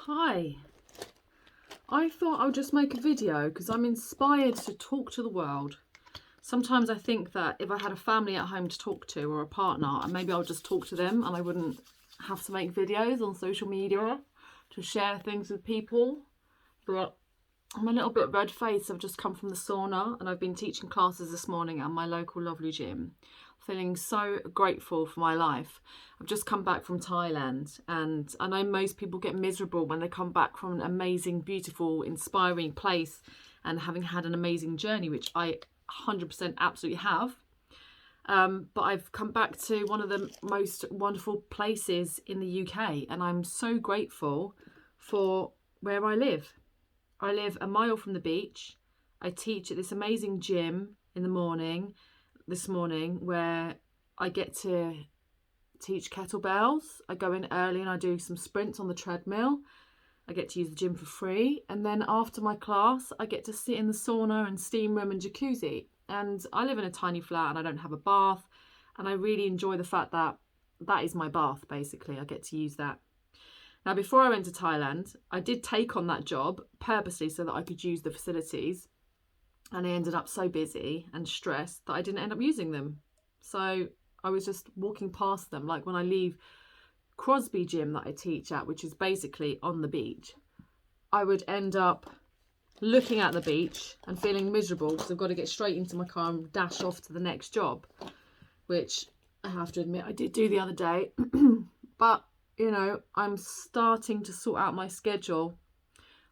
Hi, I thought I would just make a video because I'm inspired to talk to the world. Sometimes I think that if I had a family at home to talk to or a partner, maybe I would just talk to them and I wouldn't have to make videos on social media to share things with people. But I'm a little bit red-faced. I've just come from the sauna and I've been teaching classes this morning at my local lovely gym. Feeling so grateful for my life. I've just come back from Thailand, and I know most people get miserable when they come back from an amazing, beautiful, inspiring place and having had an amazing journey, which I 100% absolutely have. But I've come back to one of the most wonderful places in the UK, and I'm so grateful for where I live. I live a mile from the beach. I teach at this amazing gym in the morning, this morning, where I get to teach kettlebells. I go in early and I do some sprints on the treadmill. I get to use the gym for free. And then after my class, I get to sit in the sauna and steam room and jacuzzi. And I live in a tiny flat and I don't have a bath. And I really enjoy the fact that that is my bath, basically. I get to use that. Now, before I went to Thailand, I did take on that job purposely so that I could use the facilities. And I ended up so busy and stressed that I didn't end up using them. So I was just walking past them. Like when I leave Crosby Gym that I teach at, which is basically on the beach, I would end up looking at the beach and feeling miserable because I've got to get straight into my car and dash off to the next job, which I have to admit I did do the other day. But you know, I'm starting to sort out my schedule.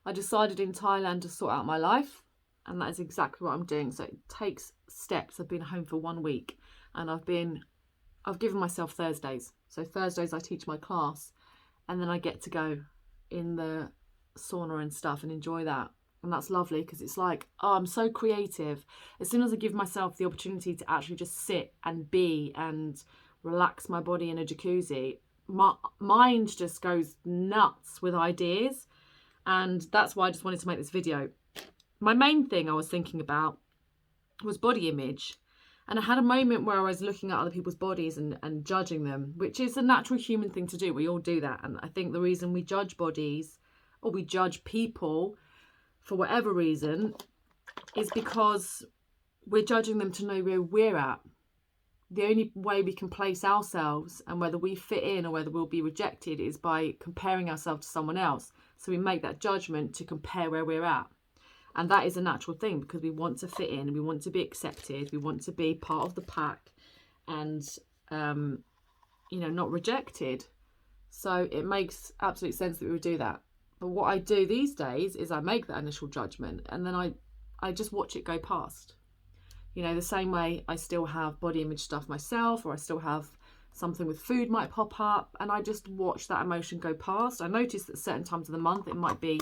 I decided in Thailand to sort out my life, and that is exactly what I'm doing. So it takes steps. I've been home for 1 week and I've given myself Thursdays. So Thursdays I teach my class and then I get to go in the sauna and stuff and enjoy that. And that's lovely because it's like, oh, I'm so creative. As soon as I give myself the opportunity to actually just sit and be and relax my body in a jacuzzi, my mind just goes nuts with ideas. And that's why I just wanted to make this video. My main thing I was thinking about was body image. And I had a moment where I was looking at other people's bodies and judging them, which is a natural human thing to do. We all do that. And I think the reason we judge bodies or we judge people for whatever reason is because we're judging them to know where we're at. The only way we can place ourselves and whether we fit in or whether we'll be rejected is by comparing ourselves to someone else. So we make that judgment to compare where we're at. And that is a natural thing because we want to fit in, we want to be accepted, we want to be part of the pack and, not rejected. So it makes absolute sense that we would do that. But what I do these days is I make that initial judgment and then I just watch it go past. You know, the same way I still have body image stuff myself, or I still have something with food might pop up and I just watch that emotion go past. I notice that certain times of the month it might be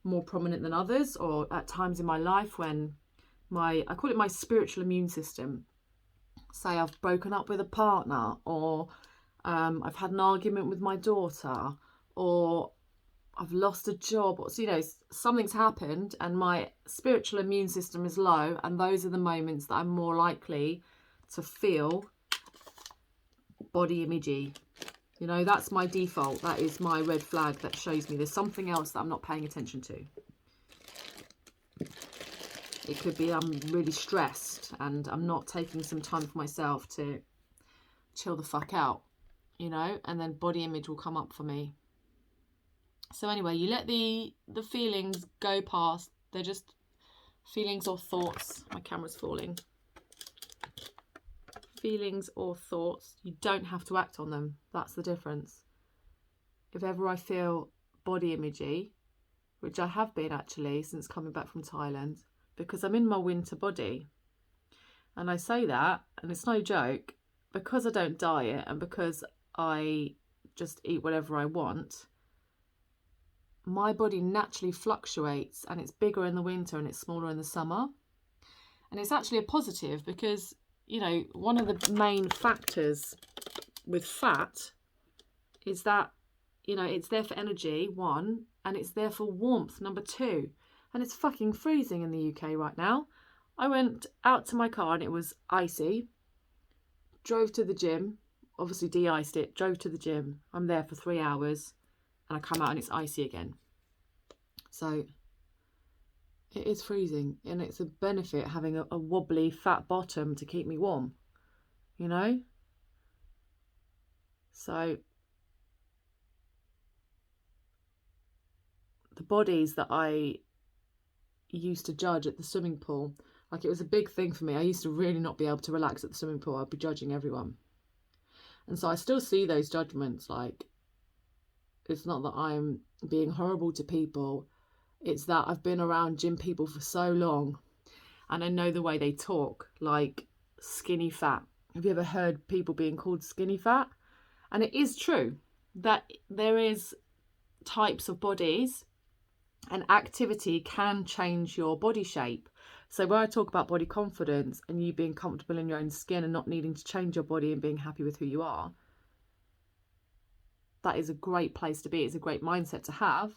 more prominent than others, or at times in my life when I call it my spiritual immune system. Say I've broken up with a partner, or I've had an argument with my daughter, or I've lost a job, or something's happened and my spiritual immune system is low, and those are the moments that I'm more likely to feel body imagey. You know, that's my default. That is my red flag that shows me there's something else that I'm not paying attention to. It could be I'm really stressed and I'm not taking some time for myself to chill the fuck out, and then body image will come up for me. So anyway, you let the feelings go past. They're just feelings or thoughts. My camera's falling. Feelings or thoughts. You don't have to act on them. That's the difference. If ever I feel body imagey, which I have been actually since coming back from Thailand, because I'm in my winter body. And I say that, and it's no joke, because I don't diet and because I just eat whatever I want, my body naturally fluctuates and it's bigger in the winter and it's smaller in the summer. And it's actually a positive because, one of the main factors with fat is that, it's there for energy, one, and it's there for warmth, number two. And it's fucking freezing in the UK right now. I went out to my car and it was icy, drove to the gym, obviously de-iced it, drove to the gym. I'm there for 3 hours. and I come out and it's icy again. So it is freezing, and it's a benefit having a wobbly fat bottom to keep me warm, you know? So the bodies that I used to judge at the swimming pool, like, it was a big thing for me. I used to really not be able to relax at the swimming pool. I'd be judging everyone. And so I still see those judgments. Like, it's not that I'm being horrible to people. It's that I've been around gym people for so long and I know the way they talk, like skinny fat. Have you ever heard people being called skinny fat? And it is true that there is types of bodies, and activity can change your body shape. So when I talk about body confidence and you being comfortable in your own skin and not needing to change your body and being happy with who you are, that is a great place to be. It's a great mindset to have,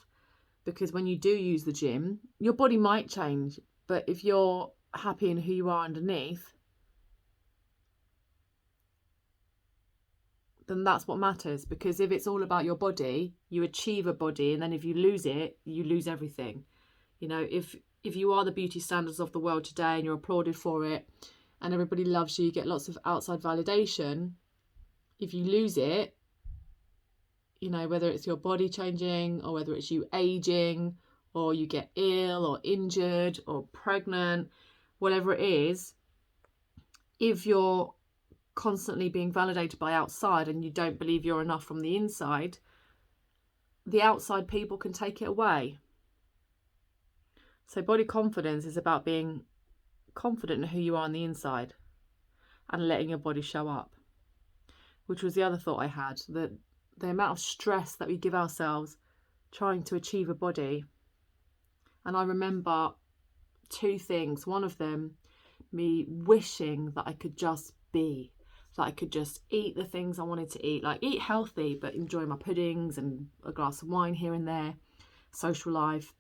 because when you do use the gym, your body might change, but if you're happy in who you are underneath, then that's what matters. Because if it's all about your body, you achieve a body, and then if you lose it, you lose everything. You know, if you are the beauty standards of the world today and you're applauded for it and everybody loves you, you get lots of outside validation, if you lose it, you know, whether it's your body changing or whether it's you aging or you get ill or injured or pregnant, whatever it is, if you're constantly being validated by outside and you don't believe you're enough from the inside, the outside people can take it away. So body confidence is about being confident in who you are on the inside and letting your body show up, which was the other thought I had, that the amount of stress that we give ourselves trying to achieve a body. And I remember two things. One of them, me wishing that I could just be, that I could just eat the things I wanted to eat, like eat healthy, but enjoy my puddings and a glass of wine here and there, social life,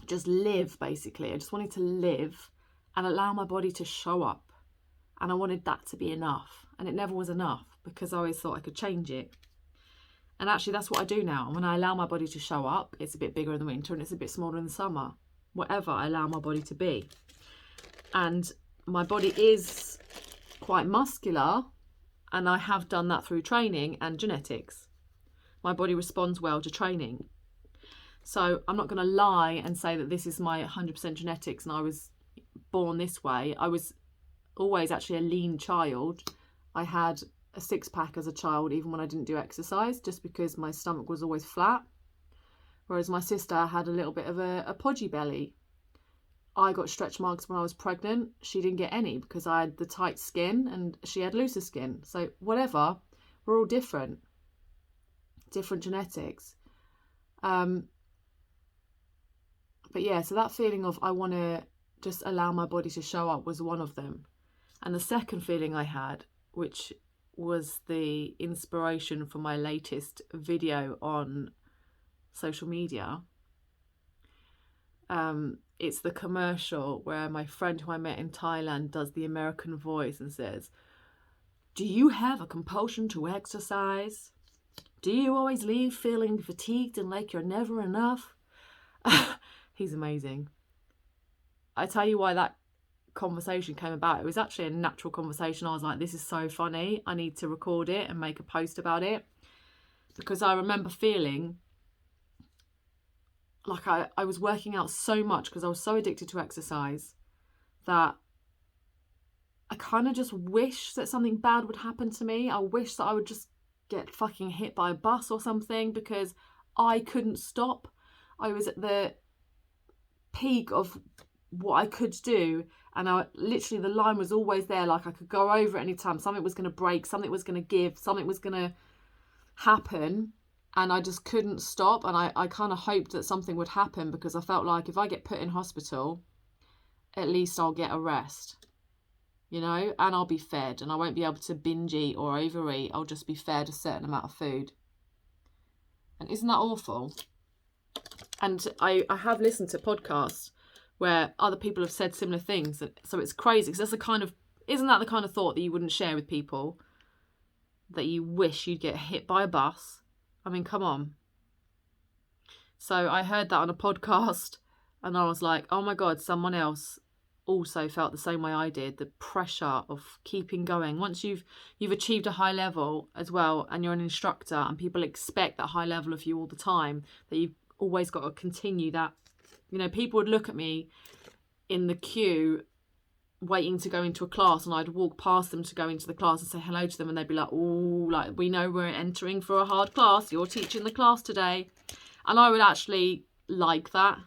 just live basically. I just wanted to live and allow my body to show up. And I wanted that to be enough. And it never was enough because I always thought I could change it. And actually that's what I do now. When I allow my body to show up, it's a bit bigger in the winter and it's a bit smaller in the summer. Whatever I allow my body to be. And my body is quite muscular, and I have done that through training and genetics. My body responds well to training. So I'm not going to lie and say that this is my 100% genetics and I was born this way. I was always actually a lean child. I had a six-pack as a child even when I didn't do exercise, just because my stomach was always flat. Whereas my sister had a little bit of a podgy belly. I got stretch marks when I was pregnant. She didn't get any because I had the tight skin and she had looser skin. So whatever, we're all different genetics. But yeah, so that feeling of I want to just allow my body to show up was one of them. And the second feeling I had, which was the inspiration for my latest video on social media, it's the commercial where my friend who I met in Thailand does the American voice and says, "Do you have a compulsion to exercise? Do you always leave feeling fatigued and like you're never enough?" He's amazing. I tell you why that conversation came about. It was actually a natural conversation. I was like, this is so funny. I need to record it and make a post about it. Because I remember feeling like I was working out so much because I was so addicted to exercise that I kind of just wish that something bad would happen to me. I wish that I would just get fucking hit by a bus or something because I couldn't stop. I was at the peak of what I could do, and I literally, the line was always there, like I could go over at any time. Something was going to break, something was going to give, something was going to happen, and I just couldn't stop. And I kind of hoped that something would happen because I felt like if I get put in hospital, at least I'll get a rest, you know, and I'll be fed, and I won't be able to binge eat or overeat. I'll just be fed a certain amount of food. And isn't that awful? And I have listened to podcasts where other people have said similar things. So it's crazy because isn't that the kind of thought that you wouldn't share with people? That you wish you'd get hit by a bus? I mean, come on. So I heard that on a podcast and I was like, oh my God, someone else also felt the same way I did. The pressure of keeping going. Once you've achieved a high level as well, and you're an instructor and people expect that high level of you all the time, that you've always got to continue that. You know, people would look at me in the queue waiting to go into a class, and I'd walk past them to go into the class and say hello to them, and they'd be like, oh, like, we know we're entering for a hard class, you're teaching the class today. And I would actually like that.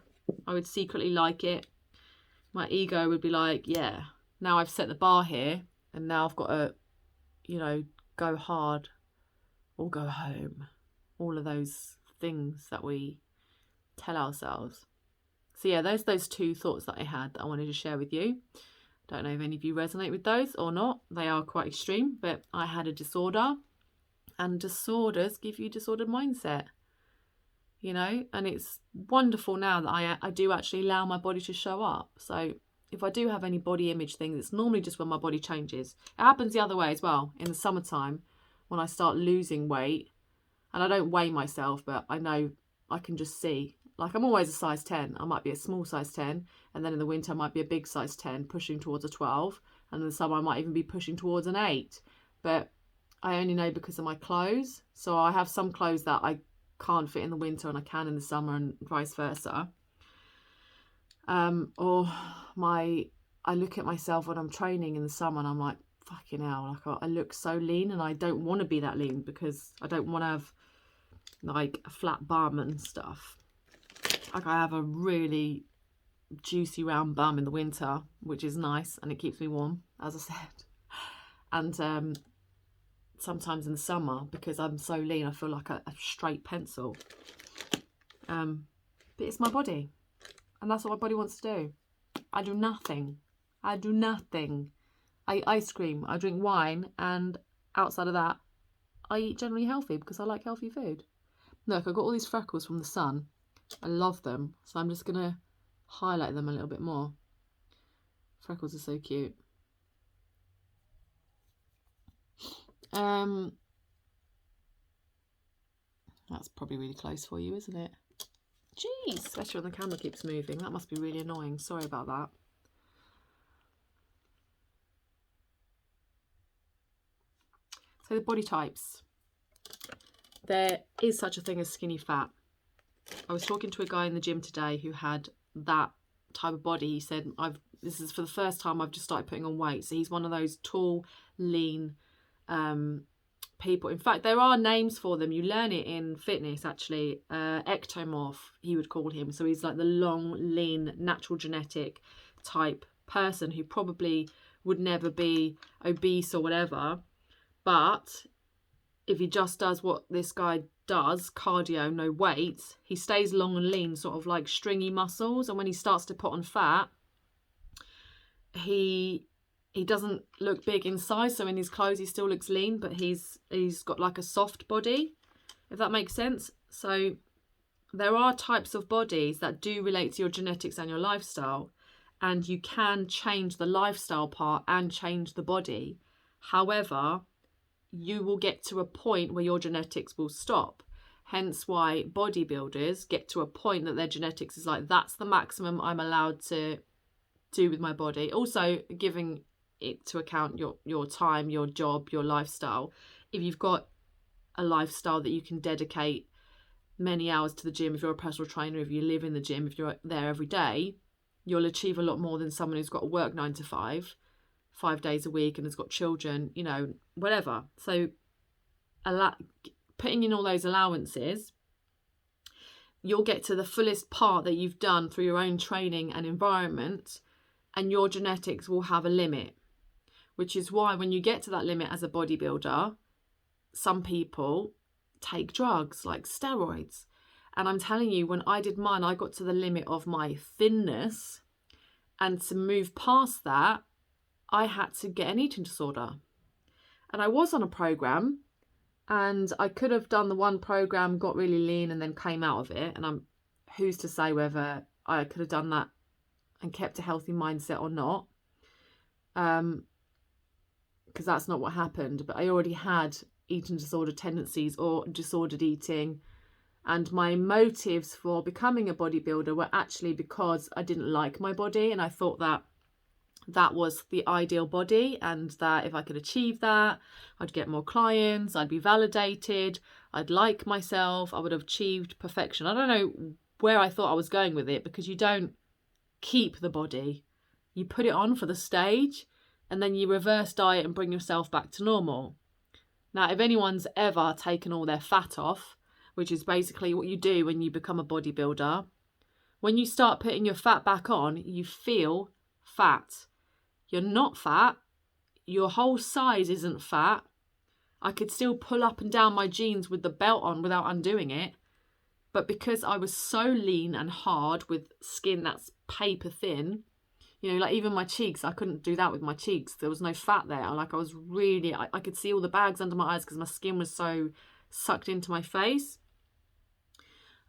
I would secretly like it. My ego would be like, yeah, now I've set the bar here, and now I've got to, you know, go hard or go home. All of those things that we tell ourselves. So yeah, those two thoughts that I had that I wanted to share with you. Don't know if any of you resonate with those or not. They are quite extreme, but I had a disorder, and disorders give you disordered mindset, you know, and it's wonderful now that I do actually allow my body to show up. So if I do have any body image things, it's normally just when my body changes. It happens the other way as well. In the summertime, when I start losing weight, and I don't weigh myself, but I know I can just see. Like, I'm always a size 10. I might be a small size 10. And then in the winter, I might be a big size 10, pushing towards a 12. And in the summer, I might even be pushing towards an 8. But I only know because of my clothes. So I have some clothes that I can't fit in the winter and I can in the summer, and vice versa. I look at myself when I'm training in the summer and I'm like, fucking hell, like I look so lean, and I don't want to be that lean because I don't want to have like a flat bum and stuff. Like, I have a really juicy round bum in the winter, which is nice, and it keeps me warm, as I said. And sometimes in the summer, because I'm so lean, I feel like a straight pencil. But it's my body, and that's what my body wants to do. I do nothing. I eat ice cream, I drink wine, and outside of that, I eat generally healthy because I like healthy food. Look, I've got all these freckles from the sun. I love them, so I'm just going to highlight them a little bit more. Freckles are so cute. That's probably really close for you, isn't it? Jeez, especially when the camera keeps moving. That must be really annoying. Sorry about that. So the body types. There is such a thing as skinny fat. I was talking to a guy in the gym today who had that type of body. He said, this is for the first time I've just started putting on weight. So he's one of those tall, lean people. In fact, there are names for them. You learn it in fitness, actually. Ectomorph, he would call him. So he's like the long, lean, natural genetic type person who probably would never be obese or whatever. But if he just does what this guy does, cardio, no weight, he stays long and lean, sort of like stringy muscles. And when he starts to put on fat, he doesn't look big in size. So in his clothes, he still looks lean, but he's got like a soft body, if that makes sense. So there are types of bodies that do relate to your genetics and your lifestyle, and you can change the lifestyle part and change the body. However, you will get to a point where your genetics will stop. Hence why bodybuilders get to a point that their genetics is like, that's the maximum I'm allowed to do with my body. Also giving it to account your time, your job, your lifestyle. If you've got a lifestyle that you can dedicate many hours to the gym, if you're a personal trainer, if you live in the gym, if you're there every day, you'll achieve a lot more than someone who's got to work 9 to 5 days a week and has got children, you know, whatever. So putting in all those allowances, you'll get to the fullest part that you've done through your own training and environment, and your genetics will have a limit, which is why when you get to that limit as a bodybuilder, some people take drugs like steroids. And I'm telling you, when I did mine, I got to the limit of my thinness, and to move past that, I had to get an eating disorder. And I was on a program, and I could have done the one program, got really lean, and then came out of it. And who's to say whether I could have done that and kept a healthy mindset or not? Because that's not what happened. But I already had eating disorder tendencies or disordered eating. And my motives for becoming a bodybuilder were actually because I didn't like my body, and I thought that that was the ideal body, and that if I could achieve that, I'd get more clients, I'd be validated, I'd like myself, I would have achieved perfection. I don't know where I thought I was going with it, because you don't keep the body. You put it on for the stage, and then you reverse diet and bring yourself back to normal. Now, if anyone's ever taken all their fat off, which is basically what you do when you become a bodybuilder, when you start putting your fat back on, you feel fat. You're not fat. Your whole size isn't fat. I could still pull up and down my jeans with the belt on without undoing it. But because I was so lean and hard with skin that's paper thin, you know, like even my cheeks, I couldn't do that with my cheeks. There was no fat there. Like I was really, I could see all the bags under my eyes because my skin was so sucked into my face.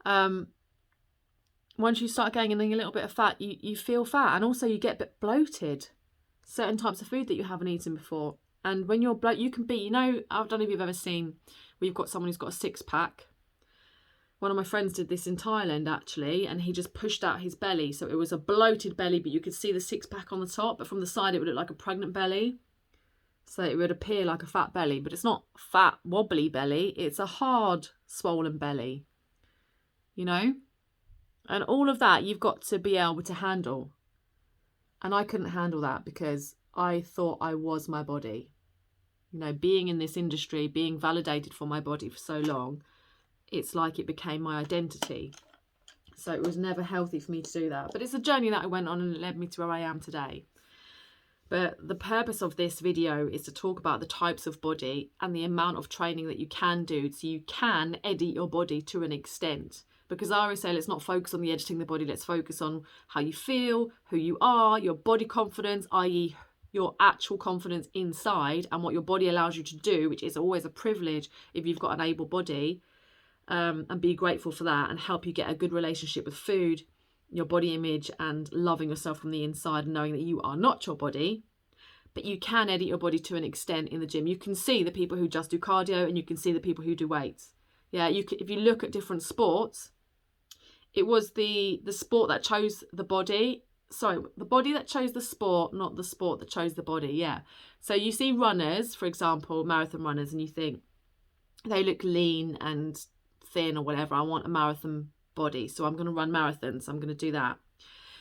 Once you start gaining a little bit of fat, you feel fat, and also you get a bit bloated. Certain types of food that you haven't eaten before. And when you're bloated, you can be, you know, I don't know if you've ever seen where you've got someone who's got a six-pack. One of my friends did this in Thailand, actually, and he just pushed out his belly. So it was a bloated belly, but you could see the six-pack on the top, but from the side it would look like a pregnant belly. So it would appear like a fat belly, but it's not fat, wobbly belly. It's a hard, swollen belly, you know? And all of that you've got to be able to handle. And I couldn't handle that because I thought I was my body. You know, being in this industry, being validated for my body for so long, it's like it became my identity. So it was never healthy for me to do that. But it's a journey that I went on, and it led me to where I am today. But the purpose of this video is to talk about the types of body and the amount of training that you can do so you can edit your body to an extent. Because I always say, let's not focus on the editing the body, let's focus on how you feel, who you are, your body confidence, i.e. your actual confidence inside, and what your body allows you to do, which is always a privilege if you've got an able body, and be grateful for that, and help you get a good relationship with food, your body image, and loving yourself from the inside, and knowing that you are not your body. But you can edit your body to an extent in the gym. You can see the people who just do cardio, and you can see the people who do weights. Yeah, if you look at different sports, it was the sport that chose the body. Sorry, the body that chose the sport, not the sport that chose the body. Yeah. So you see runners, for example, marathon runners, and you think they look lean and thin or whatever. I want a marathon body, so I'm going to run marathons. I'm going to do that.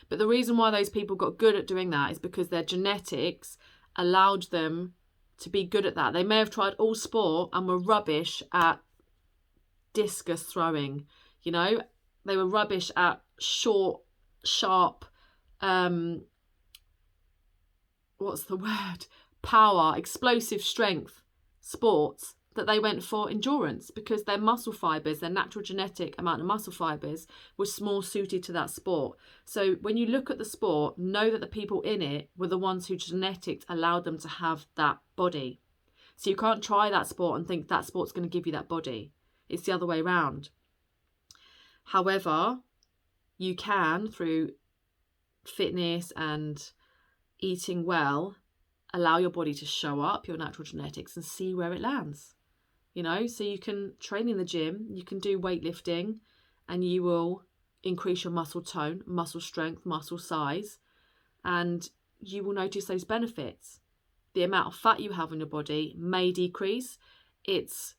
But the reason why those people got good at doing that is because their genetics allowed them to be good at that. They may have tried all sport and were rubbish at discus throwing, you know. They were rubbish at short, sharp, what's the word? Power, explosive strength sports, that they went for endurance because their muscle fibers, their natural genetic amount of muscle fibers, was more suited to that sport. So when you look at the sport, know that the people in it were the ones whose genetics allowed them to have that body. So you can't try that sport and think that sport's going to give you that body. It's the other way around. However, you can, through fitness and eating well, allow your body to show up your natural genetics and see where it lands. You know, so you can train in the gym, you can do weightlifting, and you will increase your muscle tone, muscle strength, muscle size, and you will notice those benefits. The amount of fat you have on your body may decrease. It's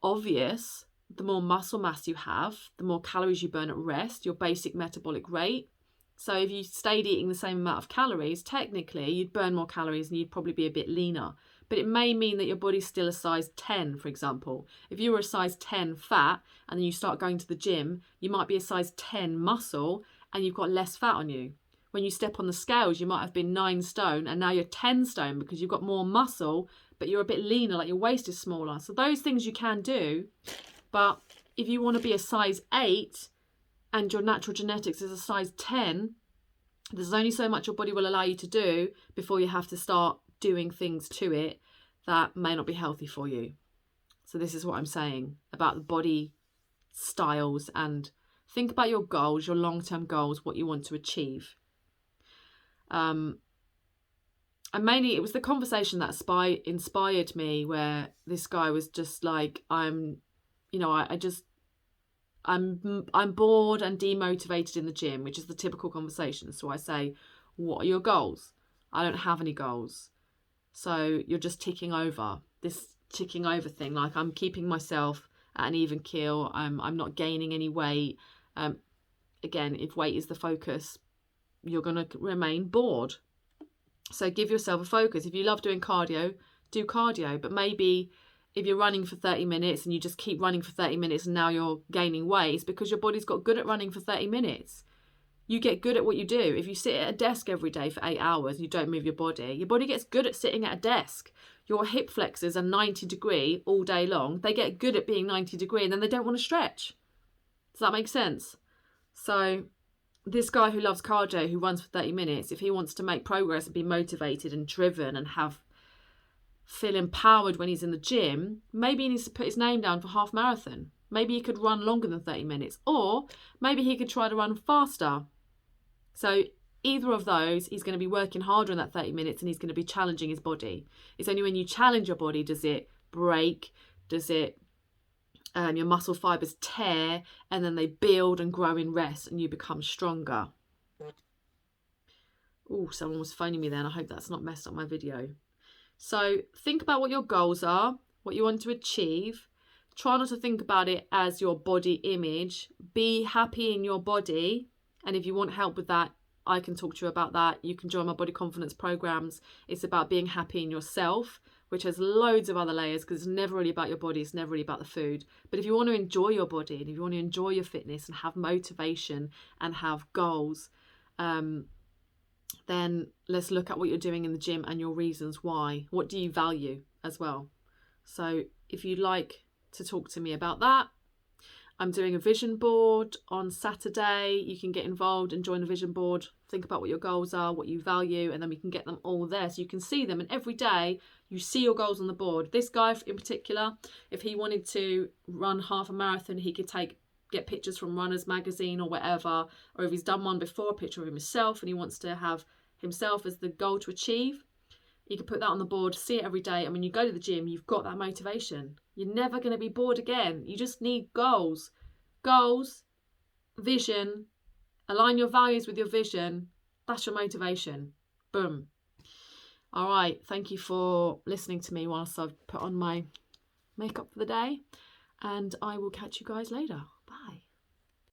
obvious. The more muscle mass you have, the more calories you burn at rest, your basic metabolic rate. So if you stayed eating the same amount of calories, technically you'd burn more calories and you'd probably be a bit leaner. But it may mean that your body's still a size 10, for example. If you were a size 10 fat and then you start going to the gym, you might be a size 10 muscle and you've got less fat on you. When you step on the scales, you might have been 9 stone and now you're 10 stone because you've got more muscle, but you're a bit leaner, like your waist is smaller. So those things you can do. But if you want to be a size 8 and your natural genetics is a size 10, there's only so much your body will allow you to do before you have to start doing things to it that may not be healthy for you. So this is what I'm saying about the body styles, and think about your goals, your long-term goals, what you want to achieve. And mainly it was the conversation that inspired me, where this guy was just like, I'm you know, I'm bored and demotivated in the gym, which is the typical conversation. So I say, what are your goals? I don't have any goals. So you're just ticking over, this ticking over thing. Like, I'm keeping myself at an even keel. I'm not gaining any weight. Again, if weight is the focus, you're going to remain bored. So give yourself a focus. If you love doing cardio, do cardio. But maybe if you're running for 30 minutes and you just keep running for 30 minutes and now you're gaining weight, it's because your body's got good at running for 30 minutes. You get good at what you do. If you sit at a desk every day for 8 hours and you don't move your body gets good at sitting at a desk. Your hip flexors are 90 degree all day long. They get good at being 90 degree and then they don't want to stretch. Does that make sense? So this guy who loves cardio, who runs for 30 minutes, if he wants to make progress and be motivated and driven and feel empowered when he's in the gym, maybe he needs to put his name down for half marathon. Maybe he could run longer than 30 minutes, or maybe he could try to run faster. So either of those, he's going to be working harder in that 30 minutes and he's going to be challenging his body. It's only when you challenge your body does it break, does it your muscle fibers tear, and then they build and grow in rest and you become stronger. Oh, someone was phoning me then. I hope that's not messed up my video. So think about what your goals are, what you want to achieve. Try not to think about it as your body image. Be happy in your body. And if you want help with that, I can talk to you about that. You can join my body confidence programs. It's about being happy in yourself, which has loads of other layers, because it's never really about your body. It's never really about the food. But if you want to enjoy your body and if you want to enjoy your fitness and have motivation and have goals, then let's look at what you're doing in the gym and your reasons why. What do you value as well? So if you'd like to talk to me about that, I'm doing a vision board on Saturday. You can get involved and join a vision board. Think about what your goals are, what you value, and then we can get them all there so you can see them. And every day you see your goals on the board. This guy in particular, if he wanted to run half a marathon, he could get pictures from Runners Magazine or whatever. Or if he's done one before, a picture of himself, and he wants to have himself as the goal to achieve, you can put that on the board, see it every day. And when you go to the gym, you've got that motivation. You're never going to be bored again. You just need goals. Goals, vision, align your values with your vision. That's your motivation. Boom. All right. Thank you for listening to me whilst I've put on my makeup for the day. And I will catch you guys later. Bye.